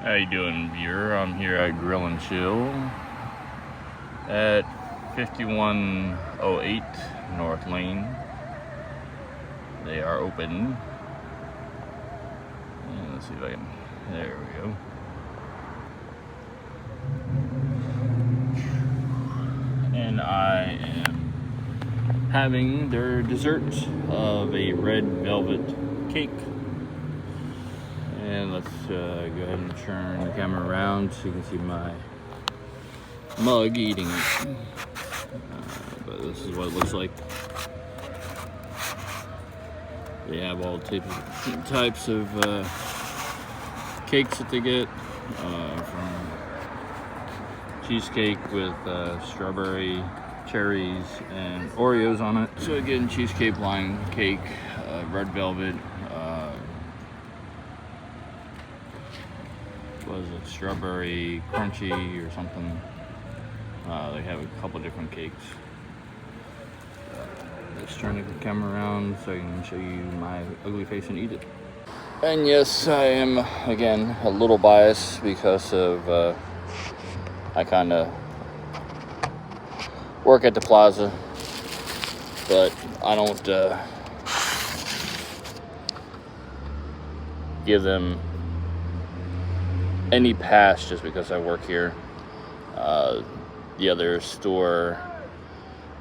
How you doing, viewer? I'm here at Grill and Chill at 5108 North Lane. They are open. And let's see if I can. There we go. And I am having their dessert of a red velvet cake. And let's go ahead and turn the camera around so you can see my mug eating it. But this is what it looks like. They have all types of cakes that they get, from cheesecake with strawberry, cherries, and Oreos on it. So again, cheesecake, lime cake, red velvet, was it strawberry crunchy or something. They have a couple different cakes. Let's turn the camera around so I can show you my ugly face and eat it. And yes, I am again a little biased because of I kind of work at the plaza, but I don't give them any pass just because I work here. The other store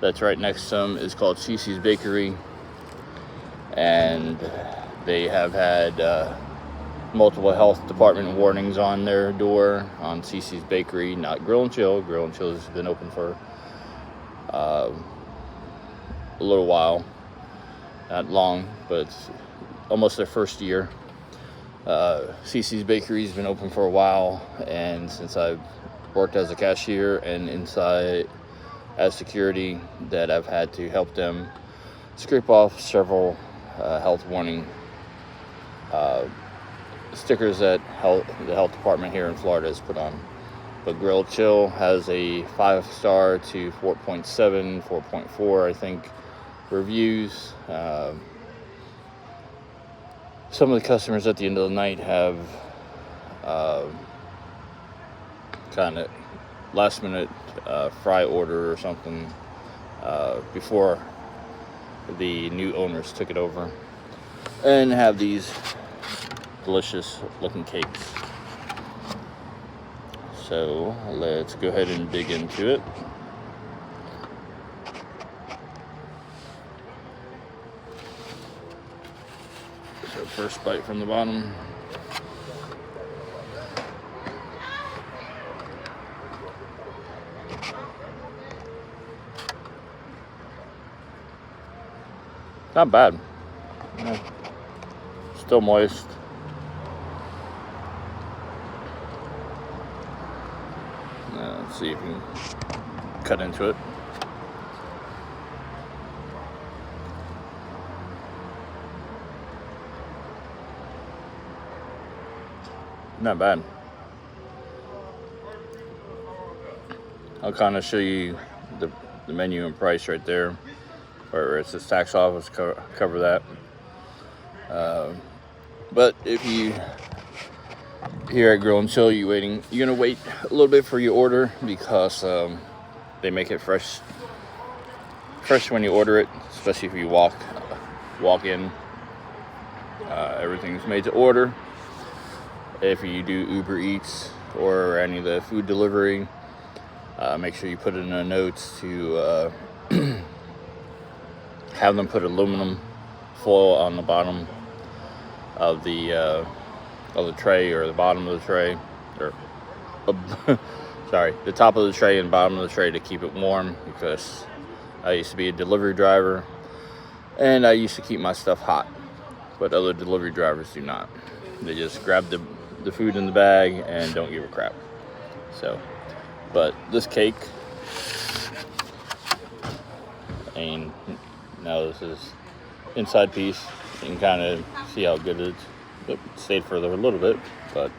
that's right next to them is called Cece's Bakery, and they have had multiple health department warnings on their door on Cece's Bakery, not Grill and Chill. Grill and Chill has been open for a little while, not long, but it's almost their first year. Cece's Bakery has been open for a while, and since I've worked as a cashier and inside as security, that I've had to help them scrape off several health warning stickers that the health department here in Florida has put on. But Grill Chill has a 5-star to 4.7, 4.4, I think, reviews. Some of the customers at the end of the night have kind of last minute fry order or something before the new owners took it over, and have these delicious looking cakes. So let's go ahead and dig into it. So first bite from the bottom. Not bad. Yeah. Still moist. Let's see if we can cut into it. Not bad. I'll kind of show you the menu and price right there, where it says tax office, cover that. But if you here at Grill and Chill, you're gonna wait a little bit for your order, because they make it fresh when you order it, especially if you walk in. Everything's made to order. If you do Uber Eats or any of the food delivery, make sure you put it in the notes to have them put aluminum foil on the bottom of the tray, or the bottom of the tray, or sorry, the top of the tray and bottom of the tray, to keep it warm, because I used to be a delivery driver and I used to keep my stuff hot, but other delivery drivers do not. They just grab the food in the bag and don't give a crap. So, but this cake, and now this is inside piece. You can kind of see how good it is. It stayed for a little bit, but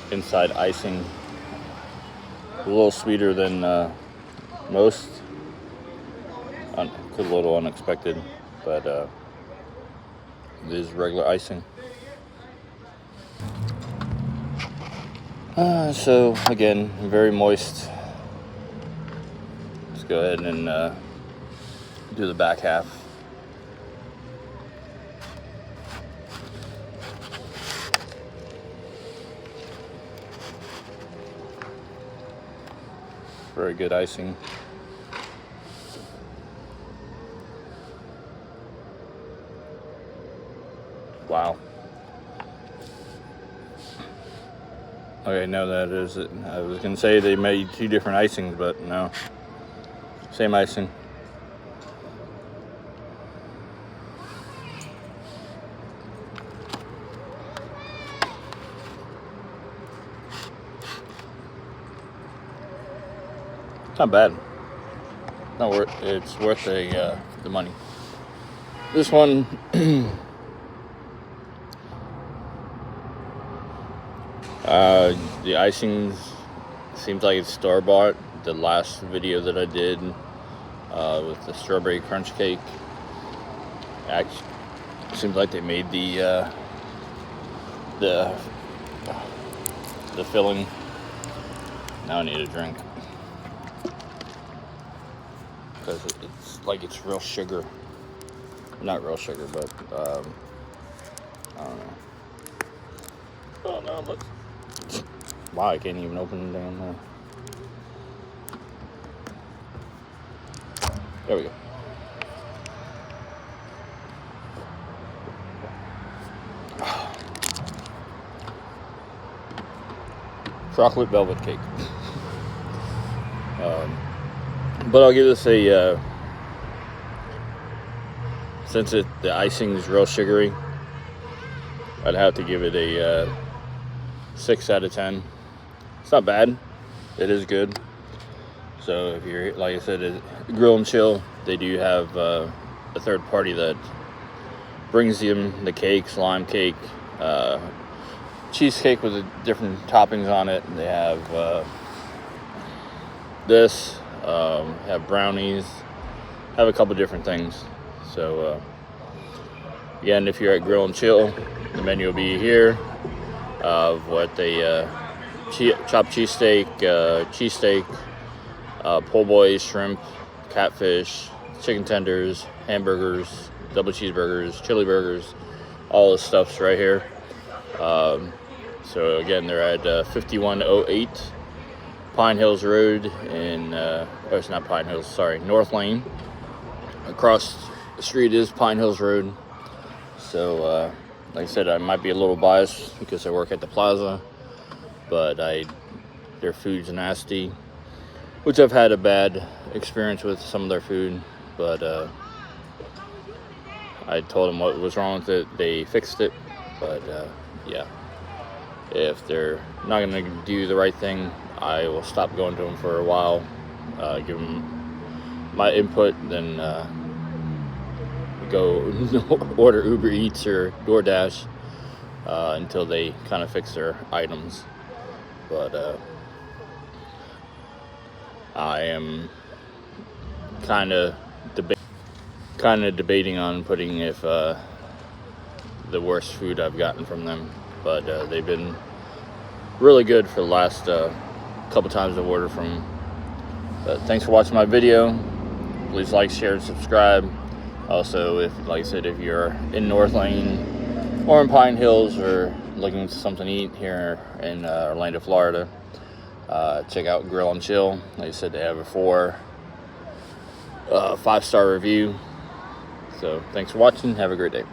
inside icing, a little sweeter than most. a little unexpected, but it is regular icing. So again, very moist. Let's go ahead and do the back half. Very good icing. Wow. Okay, no, that is it. I was gonna say they made 2 different icings, but no. Same icing. Not bad. Not worth. It's worth the money. This one, the icing seems like it's store-bought. The last video that I did with the strawberry crunch cake, actually seems like they made the filling. Now I need a drink because it's like it's real sugar. Not real sugar, but I don't know. Oh no, look. Wow, I can't even open the damn. There we go. Chocolate velvet cake. But I'll give this a, since the icing is real sugary, I'd have to give it a 6 out of 10. It's not bad. It is good. So if you're, like I said, at Grill and Chill, they do have a third party that brings them the cakes, lime cake, cheesecake with the different toppings on it. They have this, have brownies, have a couple different things. So again, if you're at Grill and Chill, the menu will be here of what they chopped cheesesteak, cheesesteak, po' boys, shrimp, catfish, chicken tenders, hamburgers, double cheeseburgers, chili burgers, all this stuff's right here. So again, they're at 5108 Pine Hills Road in, it's not Pine Hills, sorry, North Lane. Across the street is Pine Hills Road. So like I said, I might be a little biased because I work at the plaza, but their food's nasty, which I've had a bad experience with some of their food, but I told them what was wrong with it. They fixed it, but yeah, if they're not going to do the right thing, I will stop going to them for a while, give them my input, then go order Uber Eats or DoorDash until they kind of fix their items. But I am kind of debating on putting if the worst food I've gotten from them, but they've been really good for the last couple times I've ordered from them. But thanks for watching my video. Please like, share, and subscribe. Also, if, like I said, if you're in North Lane or in Pine Hills or looking for something to eat here in Orlando, Florida, check out Grill and Chill. Like I said, they have a 5-star review. So thanks for watching. Have a great day.